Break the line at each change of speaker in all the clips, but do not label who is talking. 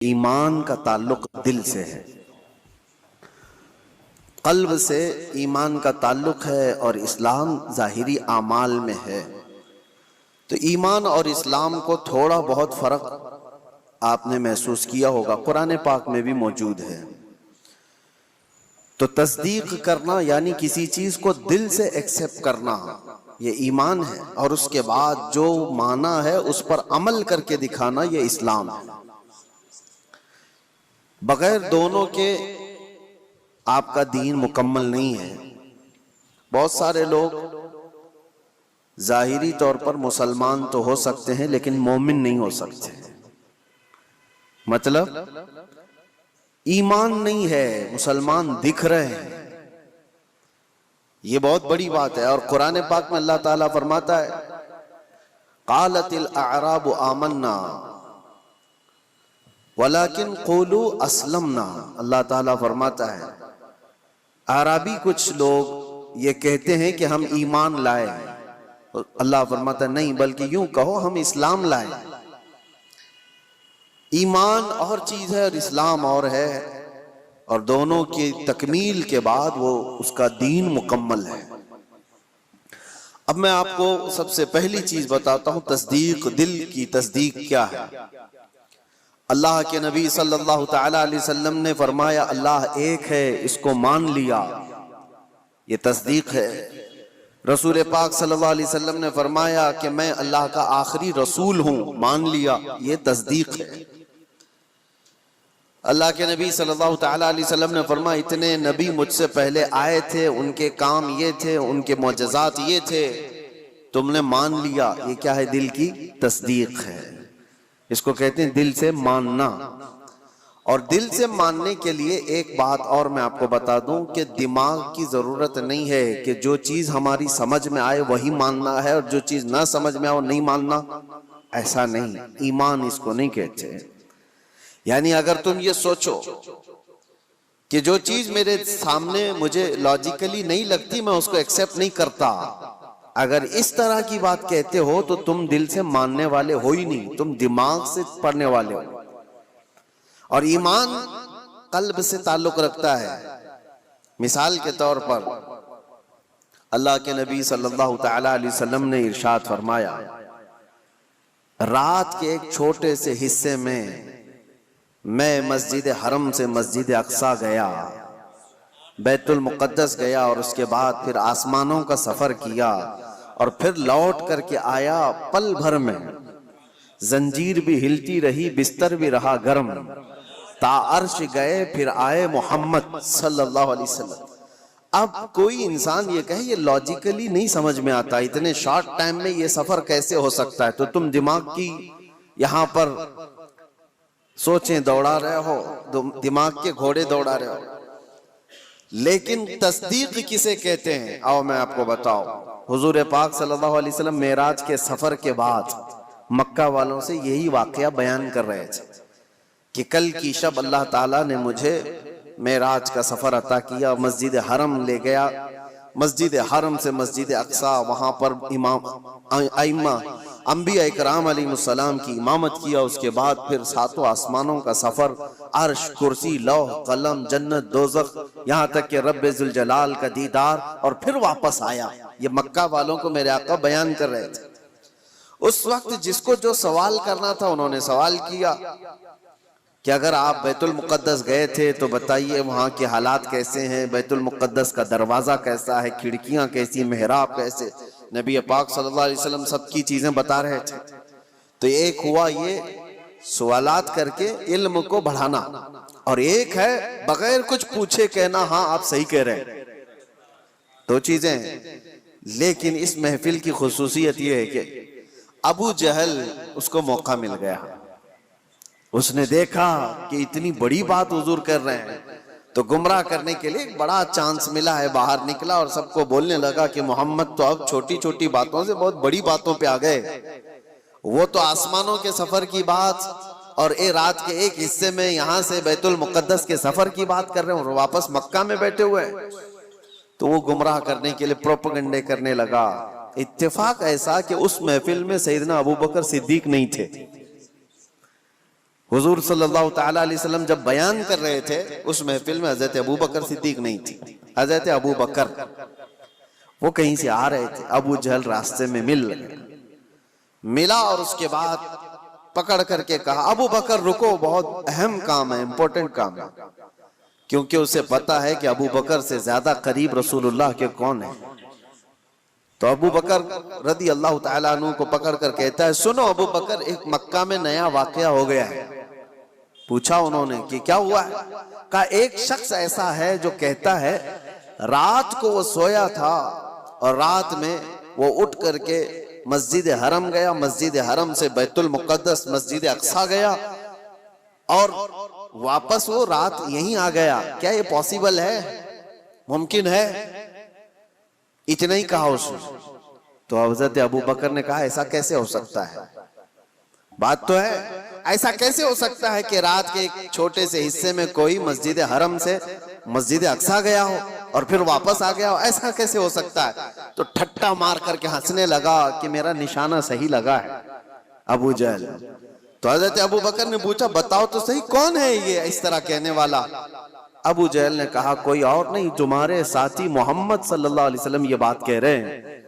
ایمان کا تعلق دل سے ہے، قلب سے ایمان کا تعلق ہے، اور اسلام ظاہری اعمال میں ہے۔ تو ایمان اور اسلام کو تھوڑا بہت فرق آپ نے محسوس کیا ہوگا، قرآن پاک میں بھی موجود ہے۔ تو تصدیق کرنا یعنی کسی چیز کو دل سے ایکسپٹ کرنا، یہ ایمان ہے، اور اس کے بعد جو معنی ہے اس پر عمل کر کے دکھانا، یہ اسلام ہے۔ بغیر دونوں کے آپ کا دین مکمل نہیں ہے۔ بہت سارے لوگ ظاہری طور پر مسلمان تو ہو سکتے ہیں لیکن مومن نہیں ہو سکتے، مطلب ایمان نہیں ہے، مسلمان دکھ رہے ہیں۔ یہ بہت بڑی بات ہے، اور قرآن پاک میں اللہ تعالیٰ فرماتا ہے قالت الاعراب آمنا ولیکن قولوا اسلمنا۔ اللہ تعالیٰ فرماتا ہے اعرابی کچھ لوگ یہ کہتے ہیں کہ ہم ایمان لائے، اللہ فرماتا ہے نہیں، بلکہ یوں کہو ہم اسلام لائے۔ ایمان اور چیز ہے اور اسلام اور ہے، اور دونوں کی تکمیل کے بعد وہ اس کا دین مکمل ہے۔ اب میں آپ کو سب سے پہلی چیز بتاتا ہوں، تصدیق، دل کی تصدیق کیا ہے۔ اللہ کے نبی صلی اللہ تعالی علیہ وسلم نے فرمایا اللہ ایک ہے، اس کو مان لیا، یہ تصدیق ہے۔ رسول پاک صلی اللہ علیہ وسلم نے فرمایا کہ میں اللہ کا آخری رسول ہوں، مان لیا، یہ تصدیق ہے۔ اللہ کے نبی صلی اللہ تعالی علیہ وسلم نے فرمایا اتنے نبی مجھ سے پہلے آئے تھے، ان کے کام یہ تھے، ان کے معجزات یہ تھے، تم نے مان لیا، یہ کیا ہے؟ دل کی تصدیق ہے۔ اس کو کہتے ہیں دل سے ماننا۔ اور دل سے ماننے کے لیے ایک بات اور میں آپ کو بتا دوں کہ دماغ کی ضرورت نہیں ہے کہ جو چیز ہماری سمجھ میں آئے وہی ماننا ہے، اور جو چیز نہ سمجھ میں آئے وہ نہیں ماننا، ایسا نہیں۔ ایمان اس کو نہیں کہتے۔ یعنی اگر تم یہ سوچو کہ جو چیز میرے سامنے مجھے لاجیکلی نہیں لگتی میں اس کو ایکسپٹ نہیں کرتا، اگر اس طرح کی بات کہتے ہو تو تم دل سے ماننے والے ہو ہی نہیں، تم دماغ سے پڑھنے والے ہو۔ اور ایمان قلب سے تعلق رکھتا ہے۔ مثال کے طور پر اللہ کے نبی صلی اللہ تعالی علیہ وسلم نے ارشاد فرمایا رات کے ایک چھوٹے سے حصے میں مسجد حرم سے مسجد اقصی گیا، بیت المقدس گیا، اور اس کے بعد پھر آسمانوں کا سفر کیا، اور پھر لوٹ کر کے آیا۔ پل بھر میں زنجیر بھی ہلتی رہی، بستر بھی رہا گرم، تا عرش گئے پھر آئے محمد صلی اللہ علیہ وسلم۔ اب کوئی انسان یہ کہے یہ لاجیکلی نہیں سمجھ میں آتا، اتنے شارٹ ٹائم میں یہ سفر کیسے ہو سکتا ہے؟ تو تم دماغ کی یہاں پر سوچیں دوڑا رہے ہو، دماغ کے گھوڑے دوڑا رہے ہو۔ لیکن تصدیق کسے کہتے ہیں؟ آؤ میں آپ کو بتاؤ۔ حضور پاک صلی اللہ علیہ وسلم معراج کے سفر کے بعد مکہ والوں سے یہی واقعہ بیان کر رہے تھے کہ کل کی شب اللہ تعالیٰ نے مجھے معراج کا سفر عطا کیا، مسجد حرم لے گیا، مسجد حرم سے مسجد اقصی، وہاں پر امام ائمہ انبیاء اکرام علیہ السلام کی امامت کیا، اس کے بعد پھر ساتوں آسمانوں کا سفر، عرش، کرسی، لوح، قلم، جنت، دوزخ، یہاں تک کہ رب ذوالجلال کا دیدار، اور پھر واپس آیا۔ یہ مکہ والوں کو میرے آقا بیان کر رہے تھے۔ اس وقت جس کو جو سوال کرنا تھا انہوں نے سوال کیا کہ اگر آپ بیت المقدس گئے تھے تو بتائیے وہاں کے حالات کیسے ہیں، بیت المقدس کا دروازہ کیسا ہے، کھڑکیاں کیسی، محراب کیسے۔ نبی پاک صلی اللہ علیہ وسلم سب کی چیزیں بتا رہے تھے۔ تو ایک ہوا یہ سوالات کر کے علم کو بڑھانا، اور ایک ہے بغیر کچھ پوچھے کہنا ہاں آپ صحیح کہہ رہے ہیں۔ دو چیزیں ہیں۔ لیکن اس محفل کی خصوصیت یہ ہے کہ ابو جہل اس کو موقع مل گیا، اس نے دیکھا کہ اتنی بڑی بات حضور کر رہے ہیں تو گمراہ کرنے کے لیے ایک بڑا چانس ملا ہے، باہر نکلا اور سب کو بولنے لگا کہ محمد تو اب چھوٹی چھوٹی باتوں سے بہت بڑی باتوں پہ آ گئے، وہ تو آسمانوں کے سفر کی بات اور رات کے ایک حصے میں یہاں سے بیت المقدس کے سفر کی بات کر رہے ہیں اور واپس مکہ میں بیٹھے ہوئے ہیں۔ تو وہ گمراہ کرنے کے لیے پروپیگنڈے کرنے لگا۔ اتفاق ایسا کہ اس محفل میں سیدنا ابو بکر صدیق نہیں تھے، حضور صلی اللہ تعالیٰ علیہ وسلم جب بیان کر رہے تھے اس محفل میں حضرت ابو بکر صدیق نہیں تھی. حضرت ابو بکر وہ کہیں سے آ رہے تھے، ابو جہل راستے میں ملا اور اس کے بعد پکڑ کر کے کہا ابو بکر رکو، بہت اہم کام ہے، امپورٹنٹ کام ہے. کیونکہ اسے پتا ہے کہ ابو بکر سے زیادہ قریب رسول اللہ کے کون ہیں. تو ابو بکر رضی اللہ تعالیٰ عنہ کو پکڑ کر کہتا ہے سنو ابو بکر، ایک مکہ میں نیا واقعہ ہو گیا ہے. پوچھا انہوں نے کہ کیا ہوا ہے؟ کہا ایک شخص ایسا ہے جو کہتا ہے رات کو وہ سویا تھا اور رات میں وہ اٹھ کر کے مسجد حرم گیا، مسجد حرم سے بیت المقدس مسجد اقصی گیا اور واپس وہ رات یہیں آ گیا. کیا یہ پاسبل ہے؟ ممکن ہے؟ اتنا ہی کہا اس نے. تو حضرت ابو بکر نے کہا ایسا کیسے ہو سکتا ہے؟ بات تو ہے، ایسا کیسے ہو سکتا ہے کہ رات کے ایک چھوٹے سے حصے میں کوئی مسجد حرم سے مسجد اقصی گیا ہو اور پھر واپس آ گیا ہو؟ ایسا کیسے ہو سکتا ہے؟ تو ٹھٹا مار کر کے ہنسنے لگا کہ میرا نشانہ صحیح لگا ہے ابو جہل. تو حضرت ابو بکر نے پوچھا بتاؤ تو صحیح کون ہے یہ اس طرح کہنے والا؟ ابو جہل نے کہا کوئی اور نہیں، تمہارے ساتھی محمد صلی اللہ علیہ وسلم یہ بات کہہ رہے ہیں.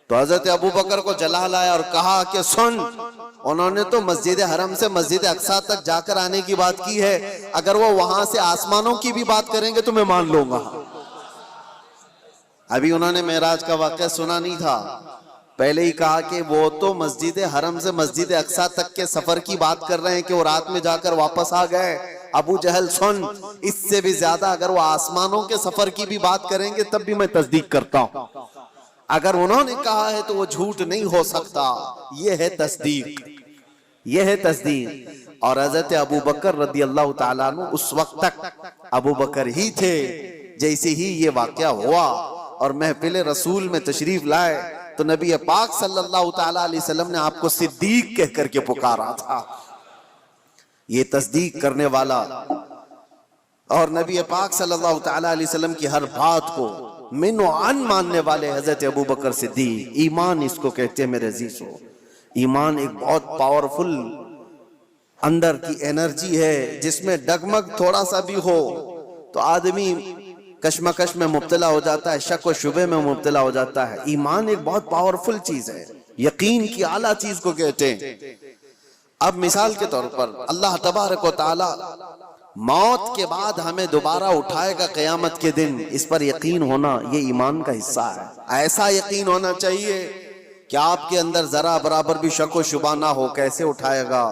تو حضرت ابو بکر کو جلا لایا اور کہا کہ سن، انہوں نے تو مسجد حرم سے مسجد اقصی تک جا کر آنے کی بات کی ہے، اگر وہ وہاں سے آسمانوں کی بھی بات کریں گے تو میں مان لوں گا. ابھی انہوں نے معراج کا واقعہ سنا نہیں تھا، پہلے ہی کہا کہ وہ تو مسجد حرم سے مسجد اقصی تک کے سفر کی بات کر رہے ہیں کہ وہ رات میں جا کر واپس آ گئے. ابو جہل سن، اس سے بھی زیادہ اگر وہ آسمانوں کے سفر کی بھی بات کریں گے تب بھی میں تصدیق کرتا ہوں. اگر انہوں نے کہا ہے تو وہ جھوٹ نہیں ہو سکتا. یہ ہے تصدیق، یہ ہے تصدیق. اور حضرت ابو بکر رضی اللہ تعالیٰ عنہ اس وقت تک ابو بکر ہی تھے. جیسے ہی یہ واقعہ ہوا اور محفل رسول میں تشریف لائے تو نبی پاک صلی اللہ تعالیٰ علیہ وسلم نے آپ کو صدیق کہہ کر کے پکارا تھا. یہ تصدیق کرنے والا اور نبی پاک صلی اللہ تعالیٰ علیہ وسلم کی ہر بات کو من و عن ماننے والے حضرت ابو بکر صدیق. ایمان اس کو کہتے ہیں میرے عزیزو. ایمان ایک بہت پاورفل اندر کی انرجی ہے جس میں ڈگمگ تھوڑا سا بھی ہو تو آدمی کشمکش میں مبتلا ہو جاتا ہے، شک و شبہ میں مبتلا ہو جاتا ہے. ایمان ایک بہت پاورفل چیز ہے، یقین کی اعلیٰ چیز کو کہتے ہیں. اب مثال کے طور پر اللہ تبارک و تعالی موت کے بعد ہمیں دوبارہ اٹھائے گا قیامت کے دن، اس پر یقین ہونا یہ ایمان کا حصہ ہے. ایسا یقین ہونا چاہیے کہ آپ کے اندر ذرا برابر بھی شک و شبہ نہ ہو. کیسے اٹھائے گا؟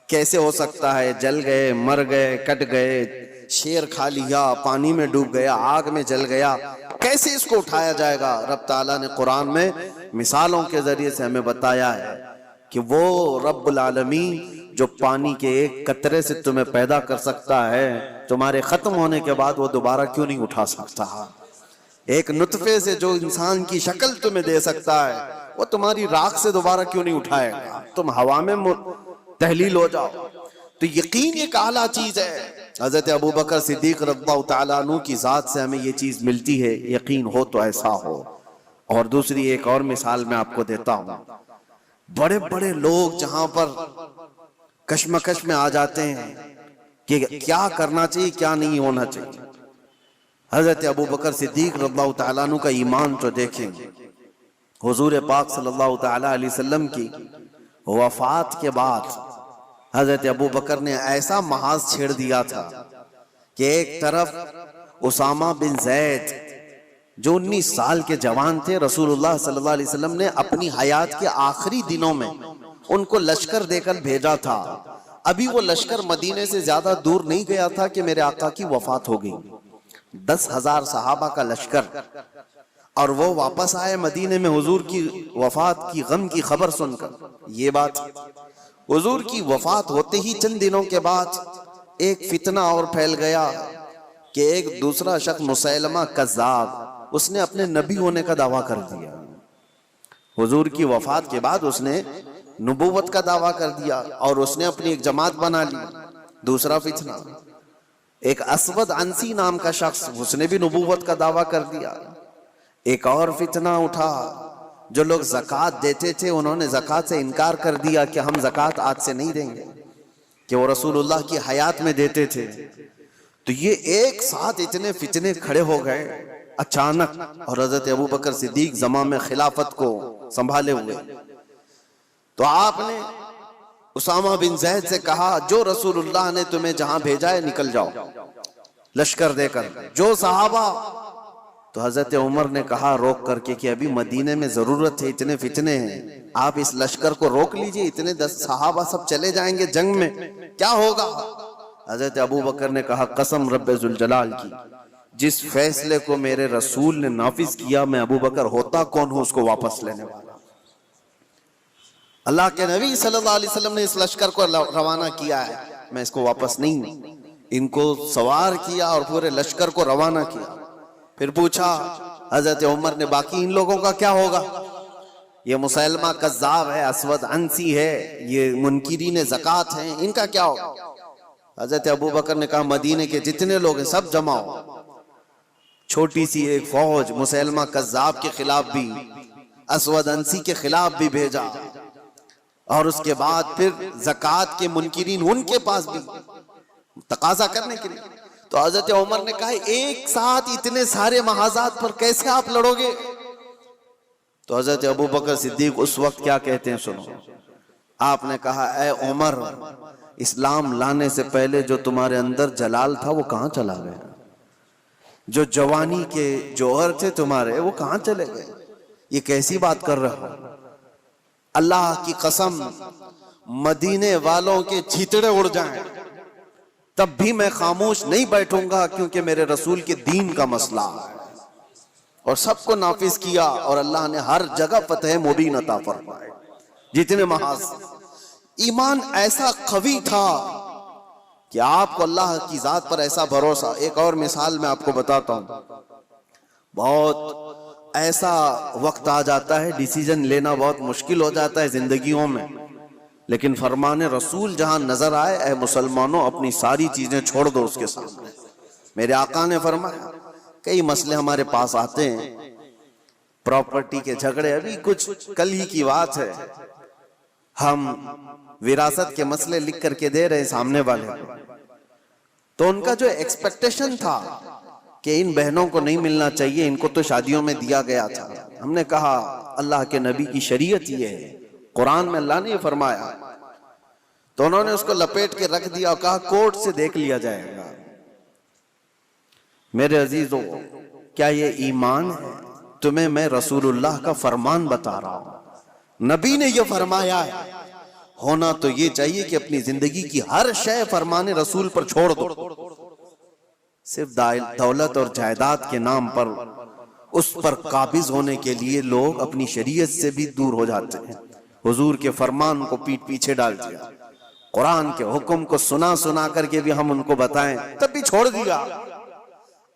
کیسے ہو سکتا ہے؟ جل گئے، مر گئے، کٹ گئے، شیر کھا لیا، پانی میں ڈوب گیا، آگ میں جل گیا، کیسے اس کو اٹھایا جائے گا؟ رب تعالیٰ نے قرآن میں مثالوں کے ذریعے سے ہمیں بتایا ہے کہ وہ رب العالمین جو پانی کے ایک قطرے سے تمہیں پیدا کر سکتا ہے، تمہارے ختم ہونے کے بعد وہ دوبارہ کیوں نہیں اٹھا سکتا؟ ایک نطفے سے جو انسان کی شکل تمہیں دے سکتا ہے وہ تمہاری راکھ سے دوبارہ کیوں نہیں اٹھائے گا؟ تم ہوا میں تحلیل ہو جاؤ. تو یقین ایک اعلیٰ چیز ہے. حضرت ابو بکر صدیق رضی اللہ تعالیٰ عنہ کی ذات سے ہمیں یہ چیز ملتی ہے، یقین ہو تو ایسا ہو. اور دوسری ایک اور مثال میں آپ کو دیتا ہوں. بڑے بڑے لوگ جہاں پر کشمکش میں آ جاتے ہیں کہ کیا کرنا چاہیے کیا نہیں ہونا چاہیے، حضرت ابو بکر صدیق رضی اللہ تعالیٰ عنہ کا ایمان تو دیکھیں. حضور پاک صلی اللہ تعالیٰ علیہ وسلم کی وفات کے بعد حضرت ابو بکر نے ایسا محاذ چھیڑ دیا تھا کہ ایک طرف اسامہ بن زید جو 19 سال کے جوان تھے، رسول اللہ صلی اللہ علیہ وسلم نے اپنی حیات کے آخری دنوں میں ان کو لشکر دے کر بھیجا تھا. ابھی وہ لشکر مدینے سے زیادہ دور نہیں گیا تھا کہ میرے آقا کی وفات ہو گئی. 10,000 صحابہ کا لشکر، اور وہ واپس آئے مدینے میں حضور کی وفات کی غم کی خبر سن کر. یہ بات حضور کی وفات ہوتے ہی چند دنوں کے بعد ایک فتنہ اور پھیل گیا کہ ایک دوسرا شخص مسیلمہ کذاب، اس نے اپنے نبی ہونے کا دعویٰ کر دیا. حضور کی وفات کے بعد اس نے نبوت کا دعویٰ کر دیا اور اس نے اپنی ایک جماعت بنا لی. دوسرا فتنہ، ایک اسود عنسی نام کا شخص، اس نے بھی نبوت کا دعویٰ کر دیا. ایک اور فتنہ اٹھا، جو لوگ زکوٰۃ دیتے تھے انہوں نے زکوٰۃ سے انکار کر دیا کہ ہم زکوٰۃ آج سے نہیں دیں گے. کہ وہ رسول اللہ کی حیات میں دیتے تھے، تو یہ ایک ساتھ اتنے فتنے کھڑے ہو گئے اچانک، اور حضرت ابوبکر صدیق زمام میں خلافت کو سنبھالے ہوئے. تو آپ نے اسامہ بن زید سے کہا جو رسول اللہ نے تمہیں جہاں بھیجا ہے نکل جاؤ لشکر دے کر. جو صحابہ، تو حضرت عمر نے کہا روک کر کے کہ ابھی مدینے میں ضرورت ہے، اتنے فتنے ہیں، آپ اس لشکر کو روک لیجئے، اتنے 10 صحابہ سب چلے جائیں گے جنگ میں، کیا ہوگا؟ حضرت ابوبکر نے کہا قسم رب ذوالجلال کی، جس فیصلے کو میرے رسول نے نافذ کیا، میں ابوبکر ہوتا کون ہوں اس کو واپس لینے والا. اللہ کے نبی صلی اللہ علیہ وسلم نے اس لشکر کو روانہ کیا ہے، میں اس کو واپس نہیں. ان کو سوار کیا اور پورے لشکر کو روانہ کیا. پھر پوچھا حضرت عمر نے باقی ان لوگوں کا کیا ہوگا؟ یہ مسیلمہ کذاب ہے، اسود عنسی ہے، یہ منکرین زکوٰۃ ہیں، ان کا کیا ہوگا؟ حضرت ابوبکر نے کہا مدینے کے جتنے لوگ ہیں سب جمع ہو. چھوٹی سی ایک فوج مسیلمہ کذاب کے خلاف بھی، اسود عنسی کے خلاف بھی بھیجا، اور اس کے بعد پھر زکوٰۃ کے منکرین ان کے پاس بھی تقاضا کرنے کے لیے. تو حضرت عمر نے کہا ایک ساتھ اتنے سارے محاذات پر کیسے آپ لڑو گے؟ تو حضرت ابوبکر صدیق اس وقت کیا کہتے ہیں سنو. آپ نے کہا اے عمر، اسلام لانے سے پہلے جو تمہارے اندر جلال تھا وہ کہاں چلا گیا؟ جو جوانی کے جوہر تھے تمہارے وہ کہاں چلے گئے؟ یہ کیسی بات کر رہے ہو؟ اللہ کی قسم مدینے والوں کے چھیتڑے اڑ جائیں تب بھی میں خاموش نہیں بیٹھوں گا، کیونکہ میرے رسول کے دین کا مسئلہ ہے. اور سب کو نافذ کیا، اور اللہ نے ہر جگہ فتح مبین عطا فرمائے. جتنے محاذ ایمان ایسا قوی تھا کہ آپ کو اللہ کی ذات پر ایسا بھروسہ. ایک اور مثال میں آپ کو بتاتا ہوں. بہت ایسا وقت آ جاتا ہے ڈیسیجن لینا بہت مشکل ہو جاتا ہے زندگیوں میں، لیکن فرمان رسول جہاں نظر آئے اے مسلمانوں اپنی ساری چیزیں چھوڑ دو اس کے سامنے. میرے آقا نے فرمایا کئی مسئلے ہمارے پاس آتے ہیں، پراپرٹی کے جھگڑے، ابھی کچھ کل ہی کی بات ہے، ہم وراثت کے مسئلے لکھ کر کے دے رہے ہیں سامنے والے کو. تو ان کا جو ایکسپیکٹیشن تھا کہ ان بہنوں کو نہیں ملنا چاہیے، ان کو تو شادیوں میں دیا گیا تھا. ہم نے کہا اللہ کے نبی کی شریعت یہ ہے، قرآن میں اللہ نے یہ فرمایا. تو انہوں نے اس کو لپیٹ کے رکھ دیا اور کہا کورٹ سے دیکھ لیا جائے گا. میرے عزیزوں، کیا یہ ایمان ہے؟ تمہیں میں رسول اللہ کا فرمان بتا رہا ہوں، نبی نے یہ فرمایا ہے. ہونا تو یہ چاہیے کہ اپنی زندگی کی ہر شے فرمان رسول پر چھوڑ دو. صرف دولت اور جائیداد کے نام پر اس پر قابض ہونے کے لیے لوگ اپنی شریعت سے بھی دور ہو جاتے ہیں. حضور کے فرمان کو پیٹ پیچھے ڈال دیا، قرآن کے حکم کو سنا سنا کر کے بھی ہم ان کو بتائیں تب بھی چھوڑ دیا.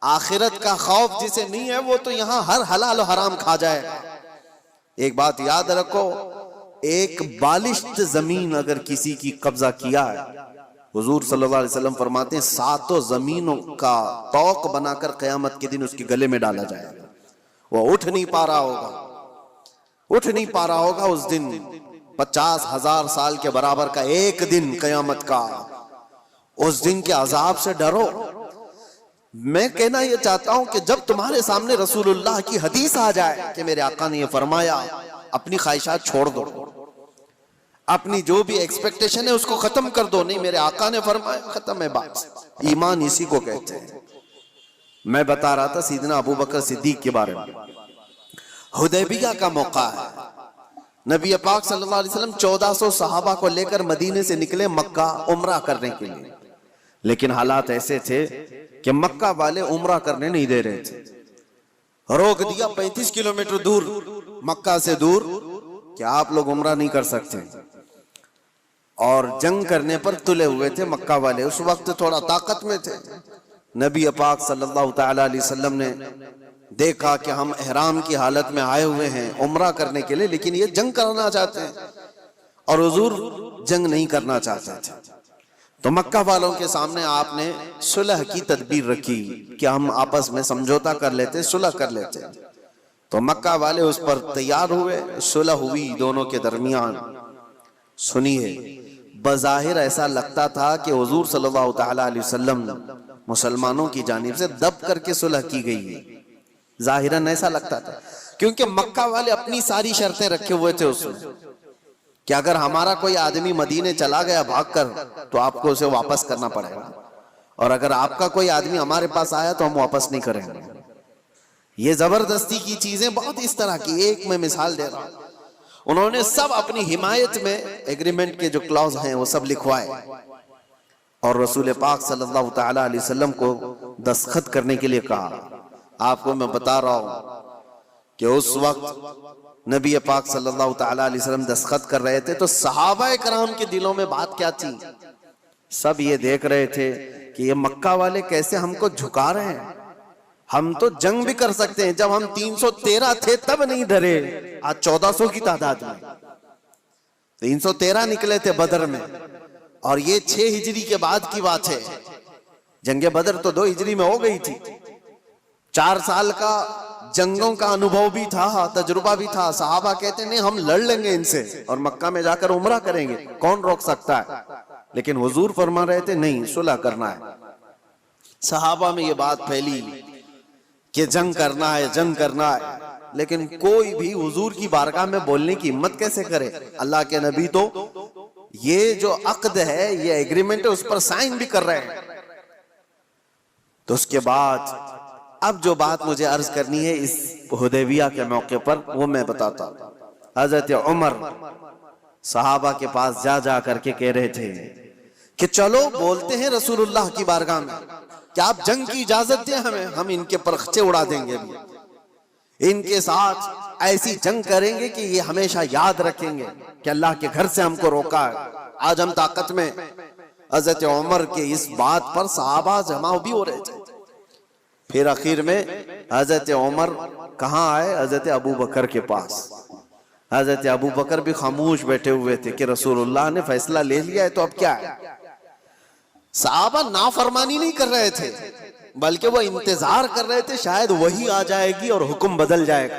آخرت کا خوف جسے نہیں ہے وہ تو یہاں ہر حلال و حرام کھا جائے. ایک بات یاد رکھو، ایک بالشت زمین اگر کسی کی قبضہ کیا ہے، حضور صلی اللہ علیہ وسلم فرماتے ہیں 7 زمینوں کا طوق بنا کر قیامت کے دن اس کے گلے میں ڈالا جائے گا. وہ اٹھ نہیں پا رہا ہوگا اس دن. 50,000 سال کے برابر کا ایک دن قیامت کا، اس دن کے عذاب سے ڈرو. میں کہنا یہ چاہتا ہوں کہ جب تمہارے سامنے رسول اللہ کی حدیث آ جائے کہ میرے آقا نے یہ فرمایا، اپنی خواہشات چھوڑ دو، اپنی جو بھی ایکسپیکٹیشن ہے اس کو ختم کر دو. نہیں، میرے آقا نے فرمایا، ختم ہے بات. ایمان اسی کو کہتے ہیں. میں بتا رہا تھا سیدنا ابوبکر صدیق کے بارے میں. حدیبیہ کا موقع ہے، نبی پاک صلی اللہ علیہ وسلم 1400 صحابہ کو لے کر مدینے سے نکلے مکہ عمرہ کرنے کے لیے. لیکن حالات ایسے تھے کہ مکہ والے عمرہ کرنے نہیں دے رہے تھے. روک دیا 35 کلومیٹر دور، مکہ سے دور، کہ آپ لوگ عمرہ نہیں کر سکتے. اور جنگ کرنے پر تلے ہوئے تھے مکہ والے. اس وقت تھوڑا طاقت میں تھے. نبی پاک صلی اللہ تعالی علیہ وسلم نے دیکھا کہ ہم احرام کی حالت میں آئے ہوئے ہیں عمرہ کرنے کے لیے، لیکن یہ جنگ کرنا چاہتے ہیں، اور حضور جنگ نہیں کرنا چاہتے تھے. تو مکہ والوں کے سامنے آپ نے صلح کی تدبیر رکھی کہ ہم آپس میں سمجھوتا کر لیتے، صلح کر لیتے. تو مکہ والے اس پر تیار ہوئے، صلح ہوئی دونوں کے درمیان. سنیے، بظاہر ایسا لگتا تھا کہ حضور صلی اللہ تعالی علیہ وسلم مسلمانوں کی جانب سے دب کر کے صلح کی گئی ہے، ظاہراً ایسا لگتا تھا، کیونکہ مکہ والے اپنی ساری شرطیں رکھے ہوئے تھے اس میں کہ اگر ہمارا کوئی آدمی مدینے چلا گیا بھاگ کر تو آپ کو اسے واپس کرنا پڑے گا، اور اگر آپ کا کوئی آدمی ہمارے پاس آیا تو ہم واپس نہیں کریں گے۔ یہ زبردستی کی چیزیں بہت اس طرح کی، ایک میں مثال دے رہا ہوں، انہوں نے سب اپنی حمایت میں ایگریمنٹ کے جو کلاوز ہیں وہ سب لکھوائے اور رسول پاک صلی اللہ تعالی علیہ وسلم کو دستخط کرنے کے لیے کہا۔ آپ کو میں بتا رہا ہوں کہ اس وقت نبی پاک صلی اللہ تعالی علیہ وسلم دستخط کر رہے تھے تو صحابہ کرام کے دلوں میں بات کیا تھی؟ سب یہ دیکھ رہے تھے کہ یہ مکہ والے کیسے ہم کو جھکا رہے ہیں، ہم تو جنگ بھی کر سکتے ہیں، جب ہم 313 تھے تب نہیں ڈرے، آج 1400 کی تعداد میں 313 نکلے تھے بدر میں، اور یہ 6 ہجری کے بعد کی بات ہے۔ جنگ بدر تو 2 ہجری میں ہو گئی تھی، 4 سال کا جنگوں کا انوبھو بھی تھا، تجربہ بھی تھا۔ صحابہ کہتے ہیں نہیں ہم لڑ لیں گے ان سے اور مکہ میں جا کر عمرہ کریں گے، کون روک سکتا ہے؟ لیکن حضور فرما رہے تھے نہیں، صلح کرنا ہے۔ صحابہ میں یہ بات پھیلی کہ جنگ کرنا ہے، جنگ کرنا ہے، لیکن کوئی بھی حضور کی بارگاہ میں بولنے کی ہمت کیسے کرے؟ اللہ کے نبی تو یہ جو عقد ہے، یہ ایگریمنٹ ہے، اس پر سائن بھی کر رہے ہیں۔ تو اس کے بعد اب جو بات مجھے عرض کرنی ہے اس حدیبیہ کے موقع پر وہ میں بتاتا ہوں۔ حضرت عمر صحابہ کے پاس جا جا کر کے کہہ رہے تھے کہ چلو بولتے ہیں رسول اللہ کی بارگاہ میں کہ آپ جنگ کی اجازت دیں ہمیں، ہم ان کے پرخچے اڑا دیں گے، ان کے ساتھ ایسی جنگ کریں گے کہ یہ ہمیشہ یاد رکھیں گے کہ اللہ کے گھر سے ہم کو روکا ہے، آج ہم طاقت میں۔ حضرت عمر کے اس بات پر صحابہ جمع بھی ہو رہے تھے۔ پھر آخر میں حضرت عمر کہاں آئے؟ حضرت ابو بکر کے پاس۔ حضرت ابو بکر بھی خاموش بیٹھے ہوئے تھے کہ رسول اللہ نے فیصلہ لے لیا ہے تو اب کیا ہے؟ صحابہ نافرمانی نہیں کر رہے تھے بلکہ وہ انتظار کر رہے تھے شاید وہی آ جائے گی اور حکم بدل جائے گا،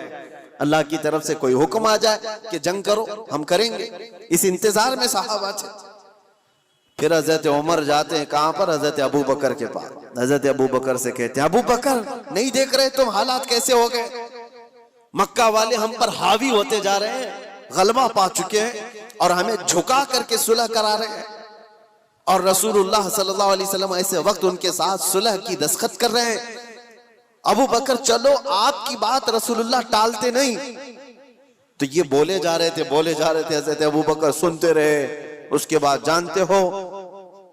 اللہ کی طرف سے کوئی حکم آ جائے کہ جنگ کرو، ہم کریں گے، اس انتظار میں صحابہ تھے۔ پھر حضرت عمر جاتے ہیں کہاں پر؟ حضرت ابو بکر کے پاس۔ حضرت ابو بکر سے کہتے ہیں ابو بکر نہیں دیکھ رہے تم حالات کیسے ہو گئے؟ مکہ والے ہم پر حاوی ہوتے جا رہے ہیں، غلبہ پا چکے ہیں اور ہمیں جھکا کر کے صلح کرا رہے ہیں، اور رسول اللہ صلی اللہ علیہ وسلم ایسے وقت ان کے ساتھ صلح کی دستخط کر رہے ہیں۔ ابو بکر چلو آپ کی بات رسول اللہ ٹالتے نہیں۔ تو یہ بولے جا رہے تھے، حضرت ابو بکر سنتے رہے۔ اس کے بعد جانتے ہو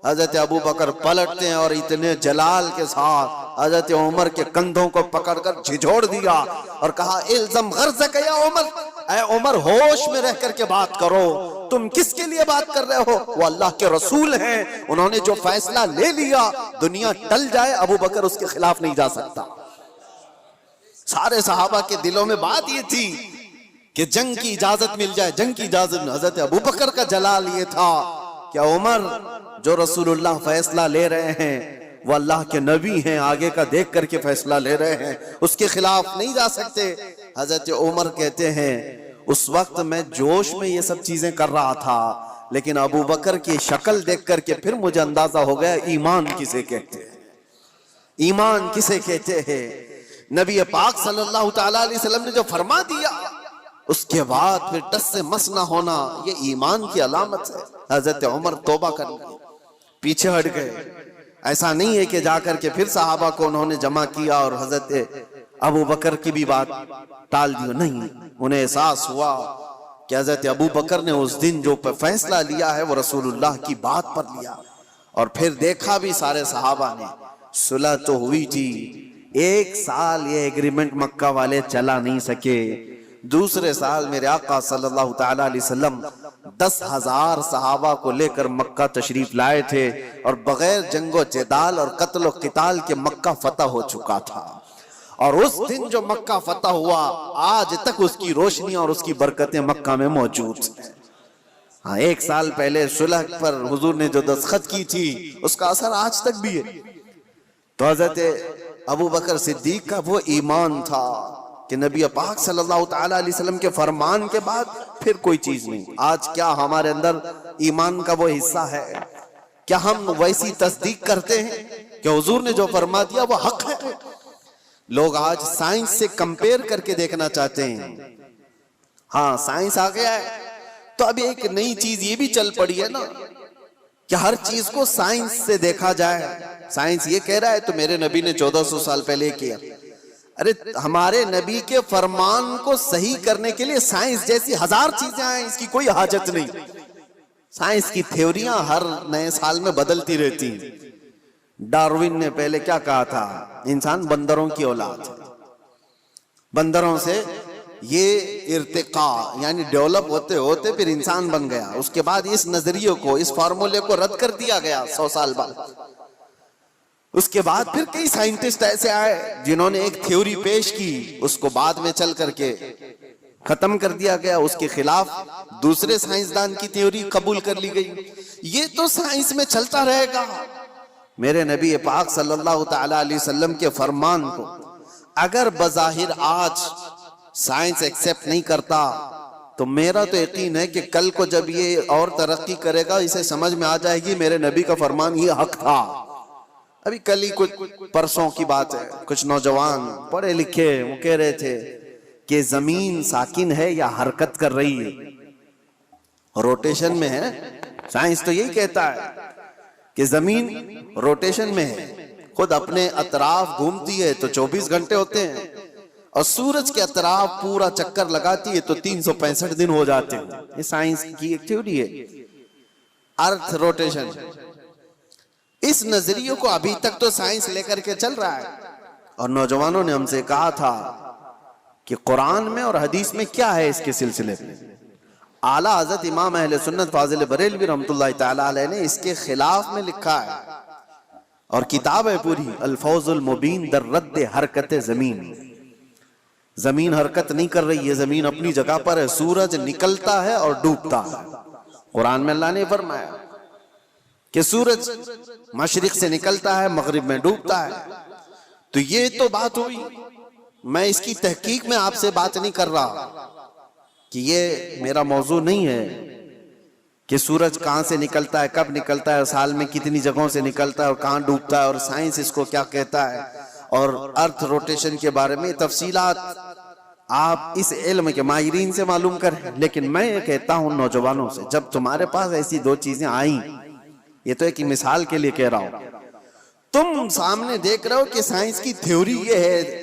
حضرت ابو بکر پلٹتے ہیں اور اتنے جلال کے ساتھ حضرت عمر کے کندھوں کو پکڑ کر جھجھوڑ دیا اور کہا الزم غرضک یا عمر، اے عمر ہوش میں رہ کر کے بات کرو، تم کس کے لیے بات کر رہے ہو؟ وہ اللہ کے رسول ہیں، انہوں نے جو فیصلہ لے لیا، دنیا ٹل جائے ابو بکر اس کے خلاف نہیں جا سکتا۔ سارے صحابہ کے دلوں میں بات یہ تھی کہ جنگ کی اجازت مل جائے، جنگ کی اجازت۔ حضرت ابو بکر کا جلال یہ تھا کہ عمر جو رسول اللہ فیصلہ لے رہے ہیں وہ اللہ کے نبی ہیں، آگے کا دیکھ کر کے فیصلہ لے رہے ہیں، اس کے خلاف نہیں جا سکتے۔ حضرت عمر کہتے ہیں اس وقت میں جوش میں یہ سب چیزیں کر رہا تھا، لیکن ابو بکر کی شکل دیکھ کر کے پھر مجھے اندازہ ہو گیا ایمان کسے کہتے ہیں، ایمان کسے کہتے ہیں۔ نبی پاک صلی اللہ تعالی علیہ وسلم نے جو فرما دیا اس کے بعد پھر ٹس سے مس نہ ہونا، یہ ایمان کی علامت ہے۔ حضرت عمر توبہ کر گئے، پیچھے ہٹ گئے۔ ایسا نہیں ہے کہ جا کر کے پھر صحابہ کو انہوں نے جمع کیا اور حضرت ابو بکر کی بھی بات ٹال دی، نہیں، انہیں احساس ہوا کہ حضرت ابو بکر نے اس دن جو فیصلہ لیا ہے وہ رسول اللہ کی بات پر لیا، اور پھر دیکھا بھی سارے صحابہ نے، صلح تو ہوئی تھی، 1 سال یہ ایگریمنٹ مکہ والے چلا نہیں سکے۔ دوسرے سال میرے آقا صلی اللہ تعالی علیہ وسلم 10,000 صحابہ کو لے کر مکہ تشریف لائے تھے، اور بغیر جنگ و جدال اور قتل و قتال کے مکہ فتح ہو چکا تھا، اور اس دن جو مکہ فتح ہوا آج تک اس کی روشنی اور اس کی برکتیں مکہ میں موجود ہیں۔ ہاں، 1 سال پہلے صلح پر حضور نے جو دستخط کی تھی اس کا اثر آج تک بھی ہے۔ تو حضرت ابو بکر صدیق کا وہ ایمان تھا کہ نبی پاک صلی اللہ تعالی علیہ وسلم کے فرمان کے بعد پھر کوئی چیز نہیں۔ آج کیا ہمارے اندر ایمان کا وہ حصہ ہے؟ کیا ہم ویسی تصدیق کرتے ہیں کہ حضور نے جو فرما دیا وہ حق ہے؟ لوگ آج سائنس سے کمپیئر کر کے دیکھنا چاہتے ہیں. ہاں سائنس آ گیا ہے تو ابھی ایک نئی چیز یہ بھی چل پڑی ہے نا کہ ہر چیز کو سائنس سے دیکھا جائے. سائنس یہ کہہ رہا ہے تو میرے نبی نے 1400 سال پہلے کیا. ارے ہمارے نبی کے فرمان کو صحیح کرنے کے لیے سائنس جیسی 1000 چیزیں آئیں، اس کی کوئی حاجت نہیں. سائنس کی تھیوریاں ہر نئے سال میں بدلتی رہتی ہیں. ڈاروین نے پہلے کیا کہا تھا؟ انسان بندروں کی اولاد ہے، بندروں سے یہ ارتقاء یعنی ڈیولپ ہوتے ہوتے پھر انسان بن گیا. اس کے بعد اس نظریے کو، اس فارمولے کو رد کر دیا گیا 100 سال بعد. اس کے بعد پھر کئی سائنٹسٹ ایسے آئے جنہوں نے ایک تھیوری پیش کی، اس کو بعد میں چل کر کے ختم کر دیا گیا. اس کے خلاف دوسرے سائنسدان کی تھیوری قبول کر لی گئی. یہ تو سائنس میں چلتا رہے گا. میرے نبی پاک صلی اللہ تعالی علیہ وسلم کے فرمان کو اگر بظاہر آج سائنس ایکسپٹ نہیں کرتا تو میرا تو یقین ہے کہ کل کو جب یہ اور ترقی کرے گا اسے سمجھ میں آ جائے گی میرے نبی کا فرمان یہ حق تھا. ابھی کل ہی کچھ پرسوں کی بات ہے، کچھ نوجوان پڑھے لکھے وہ کہہ رہے تھے کہ زمین ساکن ہے یا حرکت کر رہی ہے، روٹیشن میں ہے. سائنس تو یہی کہتا ہے کہ زمین روٹیشن میں ہے، خود اپنے اطراف گھومتی ہے تو 24 گھنٹے ہوتے ہیں، اور سورج کے اطراف پورا چکر لگاتی ہے تو 365 دن ہو جاتے ہیں. یہ سائنس کی ایک تھیوری ہے، ارتھ روٹیشن. اس نظریے کو ابھی تک تو سائنس لے کر کے چل رہا ہے. اور نوجوانوں نے ہم سے کہا تھا کہ قرآن میں اور حدیث میں کیا ہے اس کے سلسلے میں. اعلیٰ حضرت امام اہل سنت فاضل بریلوی رحمۃ اللہ تعالی علیہ نے اس کے خلاف میں لکھا ہے، اور کتاب ہے پوری، الفوز المبین در رد حرکت زمین. زمین حرکت نہیں کر رہی ہے، زمین اپنی جگہ پر ہے. سورج نکلتا ہے اور ڈوبتا ہے. قرآن میں اللہ نے فرمایا کہ سورج مشرق سے نکلتا ہے مغرب میں ڈوبتا ہے. تو یہ تو بات ہوئی. میں اس کی تحقیق میں آپ سے بات نہیں کر رہا کہ یہ میرا موضوع نہیں ہے کہ سورج کہاں سے نکلتا ہے، کب نکلتا ہے، سال میں کتنی جگہوں سے نکلتا ہے اور کہاں ڈوبتا ہے، اور سائنس اس کو کیا کہتا ہے، اور ارتھ روٹیشن کے بارے میں تفصیلات آپ اس علم کے ماہرین سے معلوم کریں. لیکن میں یہ کہتا ہوں نوجوانوں سے، جب تمہارے پاس ایسی 2 چیزیں آئیں، یہ تو ایک مثال کے لیے کہہ رہا ہوں، تم سامنے دیکھ رہے ہو کہ سائنس کی تھیوری یہ ہے،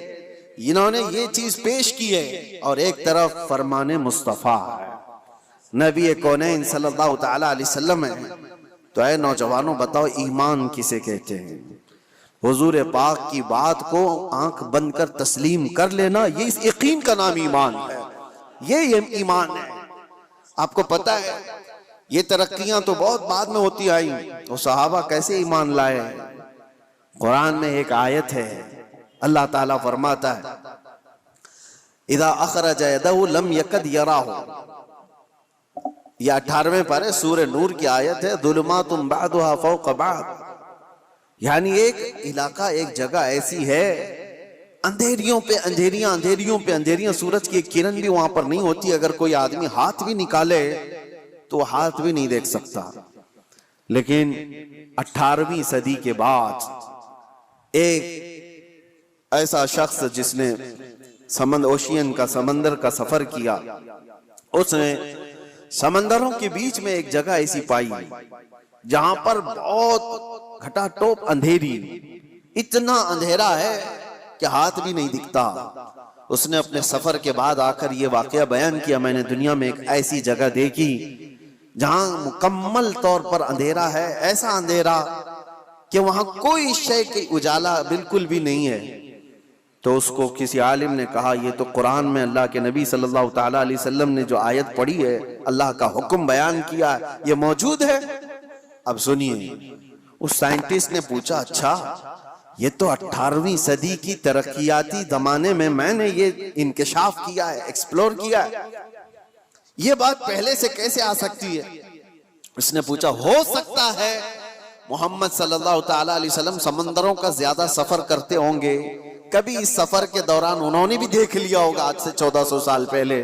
انہوں نے یہ چیز پیش کی ہے، اور ایک طرف فرمان مصطفیٰ ہے، نبی کونین صلی اللہ تعالی علیہ وسلم ہے. تو اے نوجوانوں بتاؤ ایمان کسے کہتے ہیں؟ حضور پاک کی بات کو آنکھ بند کر تسلیم کر لینا، یہ اس یقین کا نام ایمان ہے. یہ ایمان ہے. آپ کو پتا ہے یہ ترقیاں تو بہت بعد میں ہوتی آئیں، تو صحابہ کیسے ایمان لائے؟ قرآن میں ایک آیت ہے، اللہ تعالیٰ فرماتا ہے اذا اخرج یدہ لم یکد یراہ. یہ 18ویں پارے سورہ نور کی آیت ہے، ظلمات بعضها فوق بعض. یعنی ایک علاقہ، ایک جگہ ایسی ہے، اندھیریوں پہ اندھیریاں، اندھیریوں پہ اندھیریاں، سورج کی ایک کرن بھی وہاں پر نہیں ہوتی. اگر کوئی آدمی ہاتھ بھی نکالے تو وہ ہاتھ بھی نہیں دیکھ سکتا. لیکن 18ویں صدی کے بعد ایک ایسا شخص جس نے اوشین کا، سمندر کا سفر کیا، اس نے سمندروں کے بیچ میں ایک جگہ ایسی پائی جہاں پر بہت گھٹا ٹوپ اندھیری، اتنا اندھیرا ہے کہ ہاتھ بھی نہیں دکھتا. اس نے اپنے سفر کے بعد آ کر یہ واقعہ بیان کیا، میں نے دنیا میں ایک ایسی جگہ دیکھی جہاں مکمل طور پر اندھیرا ہے، ایسا اندھیرا کہ وہاں کوئی شے کی اجالا بالکل بھی نہیں ہے. تو اس کو کسی عالم نے کہا یہ تو قرآن میں اللہ کے نبی صلی اللہ تعالی علیہ وسلم نے جو آیت پڑھی ہے، اللہ کا حکم بیان کیا ہے، یہ موجود ہے. اب سنیے، اس سائنٹسٹ نے پوچھا اچھا یہ تو 18ویں صدی کی ترقیاتی زمانے میں نے یہ انکشاف کیا ہے، ایکسپلور کیا ہے، یہ بات پہلے سے کیسے آ سکتی ہے؟ اس نے پوچھا ہو سکتا ہے محمد صلی اللہ تعالی علیہ وسلم سمندروں کا زیادہ سفر کرتے ہوں گے، کبھی اس سفر کے دوران انہوں نے بھی دیکھ لیا ہوگا آج سے 1400 سال پہلے،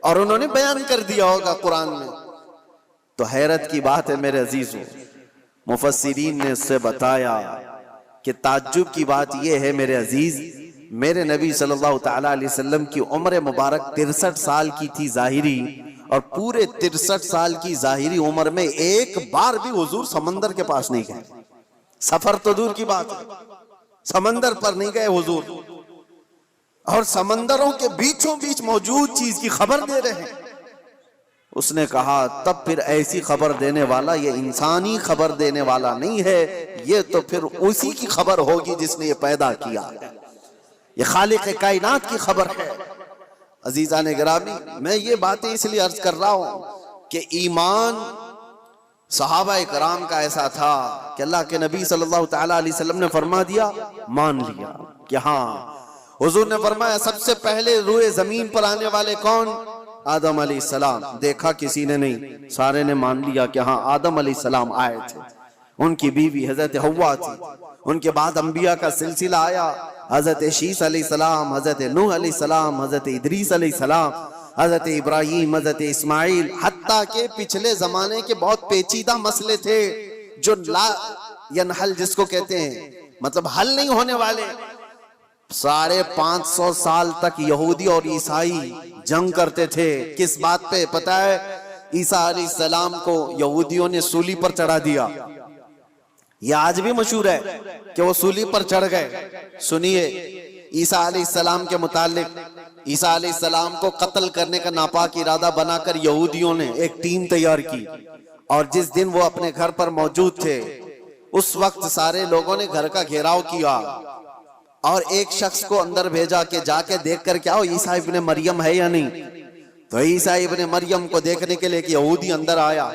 اور انہوں نے بیان کر دیا ہوگا قرآن میں. تو حیرت کی بات ہے میرے عزیزوں، مفسرین نے اس سے بتایا کہ تعجب کی بات یہ ہے میرے عزیز، میرے نبی صلی اللہ تعالیٰ علیہ وسلم کی عمر مبارک 63 سال کی تھی ظاہری، اور پورے 63 سال کی ظاہری عمر میں ایک بار بھی حضور سمندر کے پاس نہیں گئے. سفر تو دور کی بات ہے، سمندر پر نہیں گئے حضور، اور سمندروں کے بیچوں بیچ موجود چیز کی خبر دے رہے ہیں. اس نے کہا تب پھر ایسی خبر دینے والا یہ انسانی خبر دینے والا نہیں ہے، یہ تو پھر اسی کی خبر ہوگی جس نے یہ پیدا کیا، یہ خالق کائنات کی خبر ہے. عزیزان گرامی، میں یہ باتیں اس لیے عرض کر رہا ہوں کہ ایمان صحابہ کرام کا ایسا تھا کہ اللہ کے نبی صلی اللہ تعالیٰ علیہ وسلم نے فرما دیا، مان لیا کہ ہاں. حضور نے فرمایا سب سے پہلے روئے زمین پر آنے والے کون؟ آدم علیہ السلام. دیکھا کسی نے نہیں، سارے نے مان لیا کہ ہاں آدم علیہ السلام آئے تھے. ان کی بیوی حضرت حوا تھی. ان کے بعد انبیاء کا سلسلہ آیا، حضرت شیس علیہ السلام، حضرت نوح علیہ السلام، حضرت ادریس علیہ السلام، حضرت ابراہیم، حضرت اسماعیل، حتیٰ کہ پچھلے زمانے کے بہت پیچیدہ مسئلے تھے جو لا ینحل جس کو کہتے ہیں، مطلب حل نہیں ہونے والے. 550 سال تک یہودی اور عیسائی جنگ کرتے تھے. کس بات پہ پتہ ہے؟ عیسیٰ علیہ السلام کو یہودیوں نے سولی پر چڑھا دیا. یہ آج بھی مشہور ہے کہ وہ سولی پر چڑھ گئے. سنیے عیسیٰ علیہ السلام کے متعلق، عیسیٰ علیہ السلام کو قتل کرنے کا ناپاک ارادہ بنا کر یہودیوں نے ایک ٹیم تیار کی، اور جس دن وہ اپنے گھر پر موجود تھے اس وقت سارے لوگوں نے گھر کا گھیراؤ کیا اور ایک شخص کو اندر بھیجا کہ جا کے دیکھ کر کیا ہو عیسیٰ ابن مریم ہے یا نہیں. تو عیسیٰ ابن مریم کو دیکھنے کے لیے ایک یہودی اندر آیا.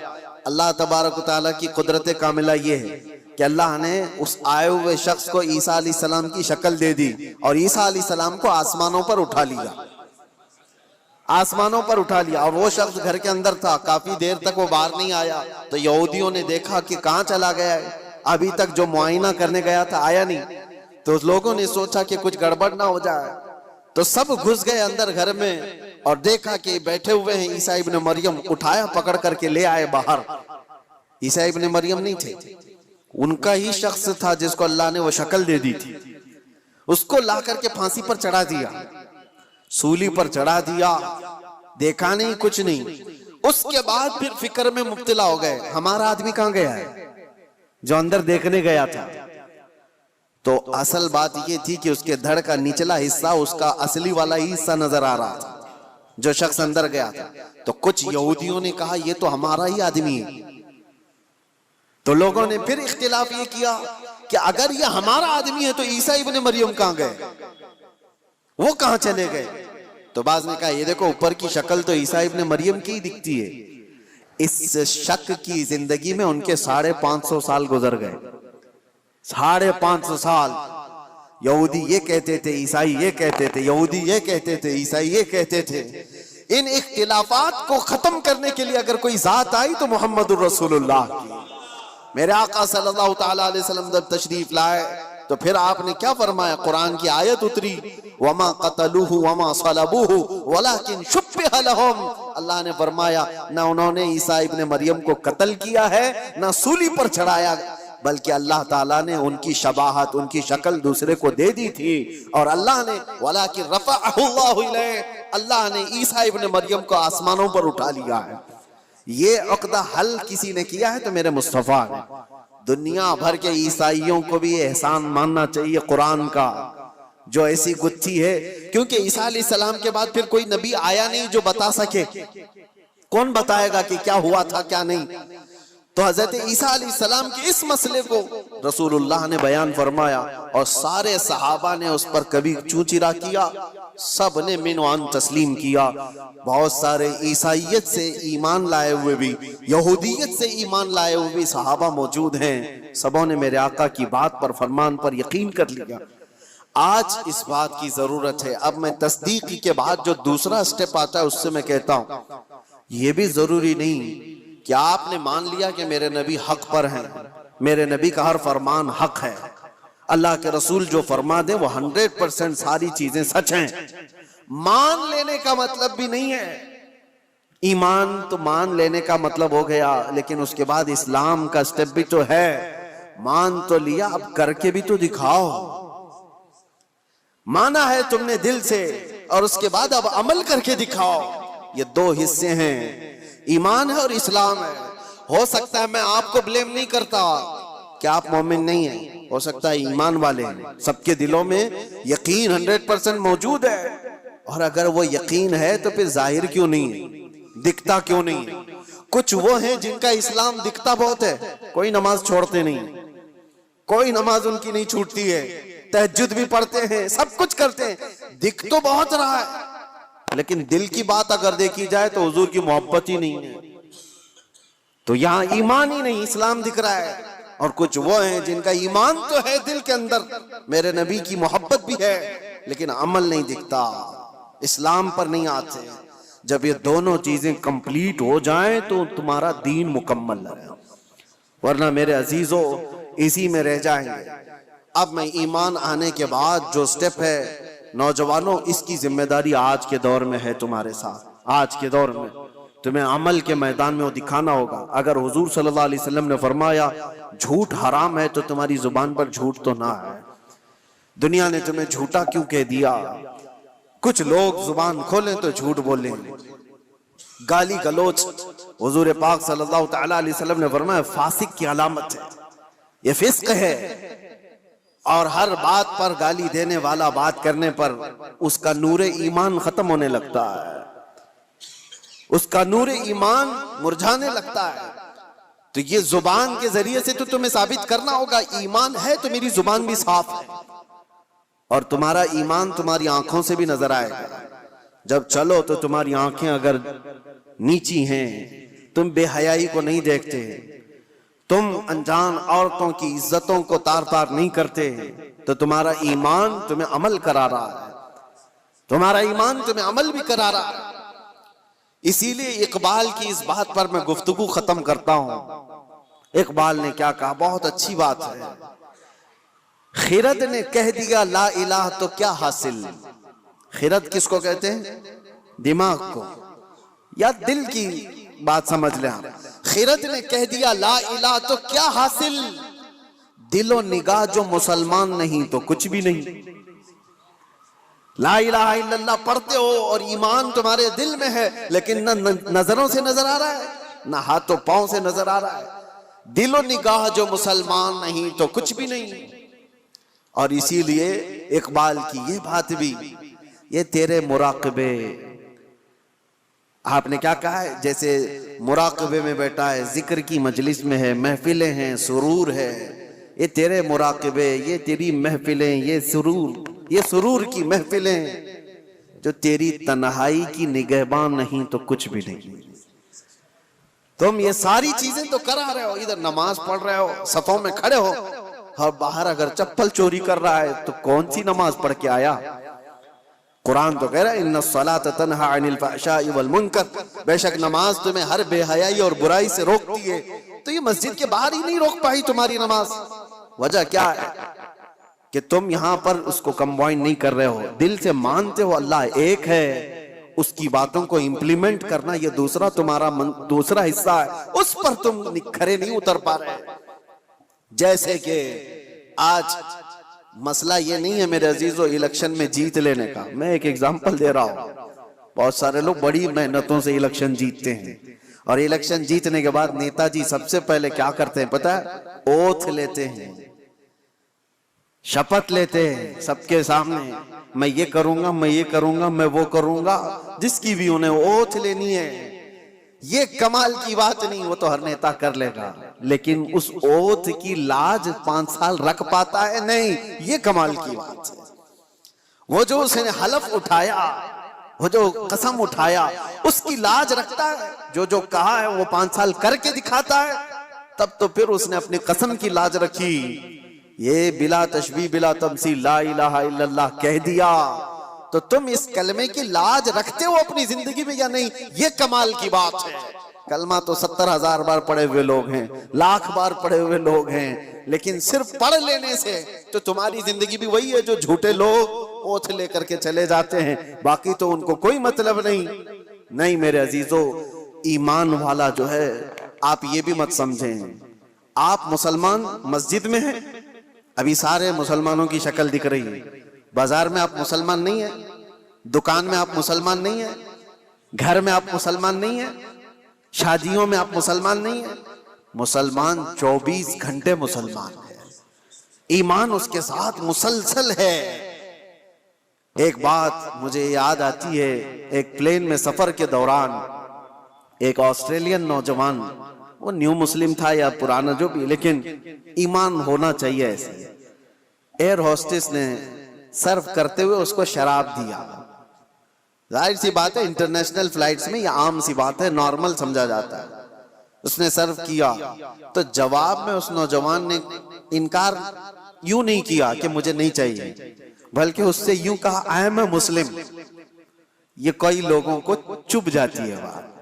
اللہ تبارک و تعالیٰ کی قدرت کاملہ یہ ہے کہ اللہ نے اس آئے ہوئے شخص کو عیسیٰ علیہ السلام کی شکل دے دی اور عیسیٰ علیہ السلام کو آسمانوں پر اٹھا لیا. آسمانوں پر اٹھا لیا اور وہ شخص گھر کے اندر تھا. کافی دیر تک وہ باہر نہیں آیا. تو یہودیوں نے دیکھا کہ کہاں چلا گیا ہے، ابھی تک جو معائنہ کرنے گیا تھا آیا نہیں. تو لوگوں نے سوچا کہ کچھ گڑبڑ نہ ہو جائے، تو سب گھس گئے اندر گھر میں اور دیکھا کہ بیٹھے ہوئے ہیں عیسیٰ ابن مریم. اٹھایا، پکڑ کر کے لے آئے باہر. عیسیٰ ابن مریم نہیں تھے، ان کا ہی شخص تھا جس کو اللہ نے وہ شکل دے دی تھی. اس کو لا کر کے پھانسی پر چڑھا دیا، سولی پر چڑھا دیا. دیکھا نہیں، کچھ نہیں. اس کے بعد پھر فکر میں مبتلا ہو گئے، ہمارا آدمی کہاں گیا ہے جو اندر دیکھنے گیا تھا. تو اصل بات یہ تھی کہ اس کے دھڑ کا نچلا حصہ اس کا اصلی والا ہی حصہ نظر آ رہا تھا جو شخص اندر گیا تھا. تو کچھ یہودیوں نے کہا یہ تو ہمارا ہی آدمی ہے. تو لوگوں نے پھر اختلاف یہ کیا کہ اگر یہ ہمارا آدمی ہے تو عیسیٰ ابن مریم کہاں گئے، وہ کہاں چلے گئے. تو بعض نے کہا یہ دیکھو اوپر کی شکل تو عیسیٰ ابن مریم کی دکھتی ہے. اس شک کی زندگی میں ان کے 550 سال گزر گئے. 550 سال یہودی یہ کہتے تھے، عیسائی یہ کہتے تھے، یہودی یہ کہتے تھے، عیسائی یہ کہتے تھے. ان اختلافات کو ختم کرنے کے لیے اگر کوئی ذات آئی تو محمد الرسول اللہ کی. میرے آقا صلی اللہ تعالیٰ علیہ وسلم جب تشریف لائے تو پھر آپ نے کیا فرمایا؟ قرآن کی آیت اتری، وَمَا قَتَلُوهُ وَمَا صَلَبُوهُ وَلَكِنْ شُبِّهَ لَهُمْ. اللہ نے فرمایا نہ انہوں نے عیسیٰ ابن مریم کو قتل کیا ہے نہ سولی پر چڑھایا، بلکہ اللہ تعالیٰ نے ان کی شباہت، ان کی شکل دوسرے کو دے دی تھی. اور اللہ نے وَلَكِنْ رَفَعَهُ اللَّهُ إِلَيْهِ، اللہ نے عیسیٰ ابن مریم کو آسمانوں پر اٹھا لیا ہے. یہ عقدہ حل کسی نے کیا ہے تو میرے مصطفیٰ نے. دنیا بھر کے عیسائیوں کو بھی احسان ماننا چاہیے قرآن کا جو ایسی گتھی ہے، کیونکہ عیسیٰ علیہ السلام کے بعد پھر کوئی نبی آیا نہیں جو بتا سکے. کون بتائے گا کہ کیا ہوا تھا کیا نہیں؟ تو حضرت عیسیٰ علیہ السلام کے اس مسئلے کو رسول اللہ نے بیان فرمایا اور سارے صحابہ نے اس پر کبھی چوں چرا کیا، سب نے من وان تسلیم کیا. بہت سارے عیسائیت سے ایمان لائے ہوئے بھی، یہودیت سے ایمان لائے ہوئے بھی صحابہ موجود ہیں. سبوں نے میرے آقا کی بات پر، فرمان پر یقین کر لیا. آج اس بات کی ضرورت ہے. اب میں تصدیق کے بعد جو دوسرا سٹیپ آتا ہے اس سے میں کہتا ہوں یہ بھی ضروری نہیں کہ آپ نے مان لیا کہ میرے نبی حق پر ہیں، میرے نبی کا ہر فرمان حق ہے، اللہ کے رسول جو فرما دیں وہ 100% ساری چیزیں سچ ہیں. مان لینے کا مطلب بھی نہیں ہے ایمان تو مان لینے کا مطلب ہو گیا، لیکن اس کے بعد اسلام کا سٹیپ بھی تو ہے۔ مان تو لیا، اب کر کے بھی تو دکھاؤ۔ مانا ہے تم نے دل سے، اور اس کے بعد اب عمل کر کے دکھاؤ۔ یہ دو حصے ہیں، ایمان ہے اور اسلام ہے۔ ہو سکتا ہے میں آپ کو بلیم نہیں کرتا کہ آپ مومن نہیں ہیں، ہو سکتا ہے ایمان والے ہیں، سب کے دلوں میں یقین 100% موجود ہے، اور اگر وہ یقین ہے تو پھر ظاہر کیوں نہیں ہے، دکھتا کیوں نہیں ہے؟ کچھ وہ ہیں جن کا اسلام دکھتا بہت ہے، کوئی نماز چھوڑتے نہیں، کوئی نماز ان کی نہیں چھوٹتی ہے، تہجد بھی پڑھتے ہیں، سب کچھ کرتے ہیں، دکھ تو بہت رہا ہے، لیکن دل کی بات اگر دیکھی جائے تو حضور کی محبت ہی نہیں ہے۔ تو یہاں ایمان ہی نہیں، اسلام دکھ رہا ہے۔ اور کچھ وہ ہیں جن کا ایمان تو ہے دل کے اندر، میرے نبی کی محبت بھی ہے، لیکن عمل نہیں دکھتا، اسلام پر نہیں آتے۔ جب یہ دونوں چیزیں کمپلیٹ ہو جائیں تو تمہارا دین مکمل ہے، ورنہ میرے عزیزوں اسی میں رہ جائیں گے۔ اب میں ایمان آنے کے بعد جو سٹیپ ہے، نوجوانوں اس کی ذمہ داری آج کے دور میں ہے تمہارے ساتھ۔ آج کے دور میں تمہیں عمل کے میدان میں وہ دکھانا ہوگا۔ اگر حضور صلی اللہ علیہ وسلم نے فرمایا جھوٹ حرام ہے تو تمہاری زبان پر جھوٹ تو نہ ہے۔ دنیا نے تمہیں جھوٹا کیوں کہہ دیا؟ کچھ لوگ زبان کھولیں تو جھوٹ بولیں، گالی گلوچ۔ حضور پاک صلی اللہ تعالیٰ علیہ وسلم نے فرمایا فاسق کی علامت ہے، یہ فسق ہے، اور ہر بات پر گالی دینے والا بات کرنے پر اس کا نور ایمان ختم ہونے لگتا ہے، اس کا نور ایمان مرجھانے لگتا ہے۔ تو یہ زبان کے ذریعے سے تو تمہیں ثابت کرنا ہوگا ایمان ہے تو میری زبان بھی صاف ہے، اور تمہارا ایمان تمہاری آنکھوں سے بھی نظر آئے گا۔ جب چلو تو تمہاری آنکھیں اگر نیچی ہیں، تم بے حیائی کو نہیں دیکھتے، تم انجان عورتوں کی عزتوں کو تار تار نہیں کرتے، تو تمہارا ایمان تمہیں عمل کرا رہا ہے، تمہارا ایمان تمہیں عمل بھی کرا رہا ہے۔ اسی لیے اقبال کی اس بات پر میں گفتگو ختم کرتا ہوں۔ اقبال نے کیا کہا، بہت اچھی بات ہے۔ خرد نے کہہ دیا لا الہ تو کیا حاصل۔ خرد کس کو کہتے ہیں؟ دماغ کو، یا دل کی بات سمجھ لیں۔ خرد نے کہہ دیا لا الہ تو کیا حاصل، دل و نگاہ جو مسلمان نہیں تو کچھ بھی نہیں۔ لا الہ الا اللہ پڑھتے ہو اور ایمان تمہارے دل میں ہے، لیکن نہ نظروں سے نظر آ رہا ہے، نہ ہاتھوں پاؤں سے نظر آ رہا ہے۔ دل و نگاہ جو مسلمان نہیں تو کچھ بھی نہیں۔ اور اسی لیے اقبال کی یہ بات بھی، یہ تیرے مراقبے، آپ نے کیا کہا ہے، جیسے مراقبے میں بیٹھا ہے، ذکر کی مجلس میں ہے، محفلیں ہیں، سرور ہے، یہ تیرے مراقبے، یہ تیری محفلیں، یہ سرور کی محفلیں، جو تیری تنہائی کی نگہبان نہیں تو کچھ بھی نہیں۔ تم یہ ساری چیزیں تو کرا رہے ہو، ادھر نماز پڑھ رہے ہو، صفوں میں کھڑے ہو، اور باہر اگر چپل چوری کر رہا ہے تو کون سی نماز پڑھ کے آیا؟ قرآن تو کہہ رہا ہے ان الصلاۃ تنہی عن الفحشاء والمنکر، بے شک نماز تمہیں ہر بے حیائی اور برائی سے روکتی ہے۔ تو یہ مسجد کے باہر ہی نہیں روک پائی تمہاری نماز، وجہ کیا ہے؟ کہ تم یہاں پر اس کو کمبائن نہیں کر رہے ہو، دل سے مانتے ہو اللہ ایک ہے، اس کی باتوں کو امپلیمنٹ کرنا یہ دوسرا تمہارا دوسرا حصہ ہے، اس پر تم کھرے نہیں اتر پا رہے۔ جیسے کہ آج مسئلہ یہ نہیں ہے میرے عزیزو الیکشن میں جیت لینے کا، میں ایک ایگزامپل دے رہا ہوں۔ بہت سارے لوگ بڑی محنتوں سے الیکشن جیتتے ہیں، اور الیکشن جیتنے کے بعد نیتا جی سب سے پہلے کیا کرتے ہیں پتہ ہے؟ اوتھ لیتے ہیں، شپت لیتے ہیں سب کے سامنے، میں یہ کروں گا، میں یہ کروں گا، میں وہ کروں گا، جس کی بھی انہیں اوتھ لینی ہے۔ یہ کمال کی بات نہیں، وہ تو ہر نیتا کر لے گا، لیکن اس اوتھ کی لاج 5 سال رکھ پاتا ہے؟ نہیں، یہ کمال کی بات ہے۔ وہ جو اس نے حلف اٹھایا، وہ جو قسم اٹھایا، اس کی لاج رکھتا ہے، جو کہا ہے وہ 5 سال کر کے دکھاتا ہے، تب تو پھر اس نے اپنی قسم کی لاج رکھی۔ یہ بلا تشبیہ بلا تمثیل لا الہ الا اللہ کہہ دیا، تو تم اس کلمے کی لاج رکھتے ہو اپنی زندگی میں یا نہیں؟ یہ کمال کی بات ہے۔ کلمہ تو 70,000 بار پڑھے ہوئے لوگ ہیں، لاکھ بار پڑھے ہوئے لوگ ہیں، لیکن صرف پڑھ لینے سے تو تمہاری زندگی بھی وہی ہے جو جھوٹے لوگ اوتھ لے کر کے چلے جاتے ہیں، باقی تو ان کو کوئی مطلب نہیں۔ نہیں میرے عزیزو، ایمان والا جو ہے آپ یہ بھی مت سمجھیں آپ مسلمان مسجد میں ہیں، ابھی سارے مسلمانوں کی شکل دکھ رہی ہے، بازار میں آپ مسلمان نہیں ہیں، دکان میں آپ مسلمان نہیں ہیں، گھر میں آپ مسلمان نہیں ہیں، شادیوں میں آپ مسلمان نہیں ہیں، مسلمان 24 گھنٹے مسلمان ہے، ایمان اس کے ساتھ مسلسل ہے۔ ایک بات مجھے یاد آتی ہے، ایک پلین میں سفر کے دوران ایک آسٹریلین نوجوان، وہ نیو مسلم تھا یا پرانا جو بھی، لیکن ایمان ہونا چاہیے ایسے، ایئر ہوسٹس نے سرو کرتے ہوئے اس کو شراب دیا۔ ظاہر سی بات ہے انٹرنیشنل فلائٹس میں یہ عام سی بات ہے، نارمل سمجھا جاتا ہے۔ اس نے سرو کیا تو جواب میں اس نوجوان نے انکار یوں نہیں کیا کہ مجھے نہیں چاہیے، بلکہ اس سے یوں کہا آئی ایم اے مسلم۔ یہ کئی لوگوں کو چپ جاتی ہے بات،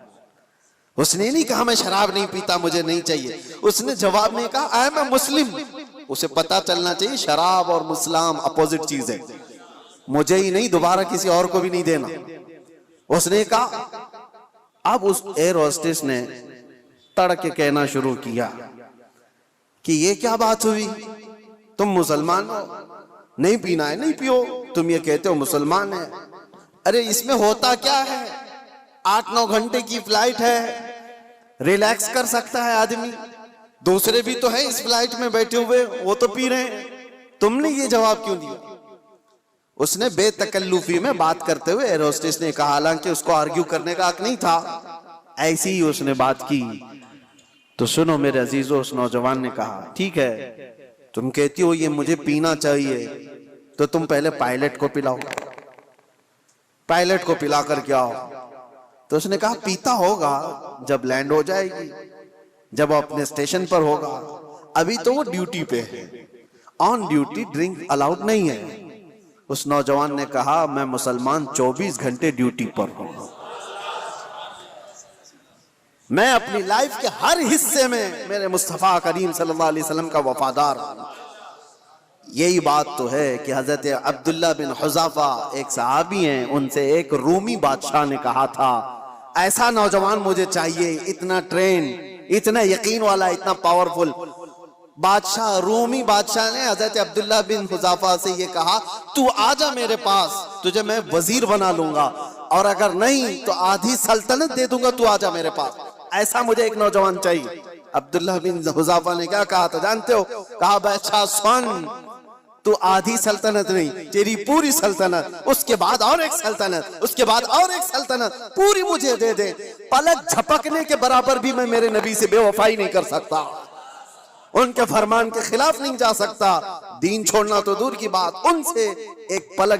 اس نے نہیں کہا میں شراب نہیں پیتا مجھے نہیں چاہیے، اس نے جواب میں کہا آئی ایم اے مسلم۔ اسے پتا چلنا چاہیے شراب اور اسلام اپوزٹ چیز ہے، مجھے ہی نہیں دوبارہ کسی اور کو بھی نہیں دینا۔ اس نے کہا، اب اس ایئر ہوسٹس نے تڑ کے کہنا شروع کیا کہ یہ کیا بات ہوئی، تم مسلمان ہو، نہیں پینا ہے نہیں پیو، تم یہ کہتے ہو مسلمان ہے، ارے اس میں ہوتا کیا ہے، 8-9 گھنٹے کی فلائٹ ہے، ریلیکس کر سکتا ہے آدمی، دوسرے بھی تو ہے اس فلائٹ میں بیٹھے ہوئے وہ تو پی رہے ہیں، تم نے یہ جواب کیوں دیا؟ اس نے بے تکلفی میں بات کرتے ہوئے ایئر ہوسٹس نے کہا، حالانکہ اس کو آرگیو کرنے کا حق نہیں تھا، ایسی ہی اس نے بات کی۔ تو سنو میرے عزیزو، اس نوجوان نے کہا ٹھیک ہے تم کہتی ہو یہ مجھے پینا چاہیے تو تم پہلے پائلٹ کو پلاؤ، پائلٹ کو پلا کر کے آؤ۔ تو اس نے کہا پیتا ہوگا جب لینڈ ہو جائے گی، جب وہ اپنے اسٹیشن پر ہوگا، ابھی تو وہ ڈیوٹی پہ ہے، آن ڈیوٹی ڈرنک الاؤڈ نہیں ہے۔ اس نوجوان نے کہا میں مسلمان 24 گھنٹے ڈیوٹی پر ہوں، میں اپنی لائف کے ہر حصے میں میرے مصطفیٰ کریم صلی اللہ علیہ وسلم کا وفادار ہوں۔ یہی بات تو ہے کہ حضرت عبداللہ بن حذافہ ایک صحابی ہیں، ان سے ایک رومی بادشاہ نے کہا تھا ایسا نوجوان مجھے چاہیے، اتنا ٹرین، اتنا یقین والا، اتنا پاورفل۔ بادشاہ، رومی بادشاہ نے حضرت عبداللہ بن حذافہ سے یہ کہا تو آجا میرے پاس، تجھے میں وزیر بنا لوں گا، اور اگر نہیں تو آدھی سلطنت دے دوں گا، تو آجا میرے پاس، ایسا مجھے ایک نوجوان چاہیے۔ عبداللہ بن حذافہ نے کیا کہا تھا جانتے ہو؟ کہا بادشاہ سن، تو آدھی سلطنت نہیں، تیری پوری سلطنت، اس کے بعد اور ایک سلطنت، اس کے بعد اور ایک سلطنت پوری مجھے دے دے، پلک جھپکنے کے برابر بھی میں میرے نبی سے بے وفائی نہیں کر سکتا، ان کے فرمان کے خلاف نہیں جا سکتا، دین چھوڑنا تو دور کی بات، ان سے ایک پلک